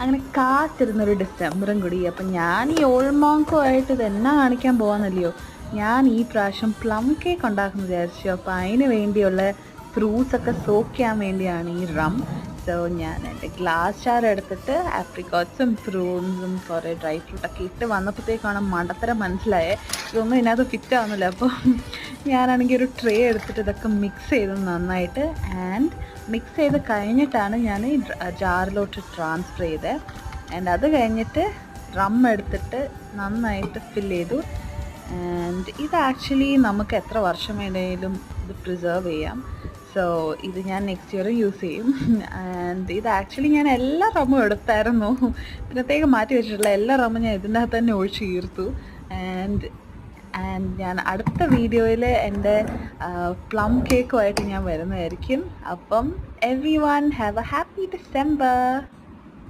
അങ്ങനെ കാത്തിരുന്നൊരു ഡിസംബറും കൂടി. അപ്പം ഞാൻ ഈ ഓൾമോങ്കുമായിട്ട് ഇത് എന്നാ കാണിക്കാൻ പോകാമെന്നല്ലയോ, ഞാൻ ഈ പ്രാവശ്യം പ്ലം കേക്ക് ഉണ്ടാക്കുന്നു വിചാരിച്ചു. അപ്പോൾ അതിന് വേണ്ടിയുള്ള ഫ്രൂട്ട്സൊക്കെ സോക്ക് ചെയ്യാൻ വേണ്ടിയാണ് ഈ റം. സോ ഞാൻ എൻ്റെ ഗ്ലാസ് ജാർ എടുത്തിട്ട് ആപ്രിക്കോട്ട്സും ഫ്രൂട്ട്സും കുറേ ഡ്രൈ ഫ്രൂട്ടൊക്കെ ഇട്ട് വന്നപ്പോഴത്തേക്കാണ് മണ്ടത്തരം മനസ്സിലായേ, ഇതൊന്നും ഇതിനകത്ത് ഫിറ്റ് ആവുന്നില്ല. അപ്പോൾ ഞാനാണെങ്കിൽ ഒരു ട്രേ എടുത്തിട്ട് ഇതൊക്കെ മിക്സ് ചെയ്ത് നന്നായിട്ട്, ആൻഡ് മിക്സ് ചെയ്ത് കഴിഞ്ഞിട്ടാണ് ഞാൻ ഈ ജാറിലോട്ട് ട്രാൻസ്ഫർ ചെയ്തത്. ആൻഡ് അത് കഴിഞ്ഞിട്ട് റം എടുത്തിട്ട് നന്നായിട്ട് ഫിൽ ചെയ്തു. ആൻഡ് ഇത് ആക്ച്വലി നമുക്ക് എത്ര വർഷം വേണമെങ്കിലും ഇത് പ്രിസർവ് ചെയ്യാം. സോ ഇത് ഞാൻ നെക്സ്റ്റ് ഇയർ യൂസ് ചെയ്യും. ആൻഡ് ഇത് ആക്ച്വലി ഞാൻ എല്ലാ റമ്മും എടുത്തായിരുന്നു, പ്രത്യേകം മാറ്റി വെച്ചിട്ടുള്ള എല്ലാ റമ്മും ഞാൻ ഇതിൻ്റെ അകത്ത് തന്നെ ഒഴിച്ച് തീർത്തു. ആൻഡ് ഞാൻ അടുത്ത വീഡിയോയിൽ എൻ്റെ പ്ലം കേക്കുമായിട്ട് ഞാൻ വരുന്നതായിരിക്കും. അപ്പം every one have A happy December.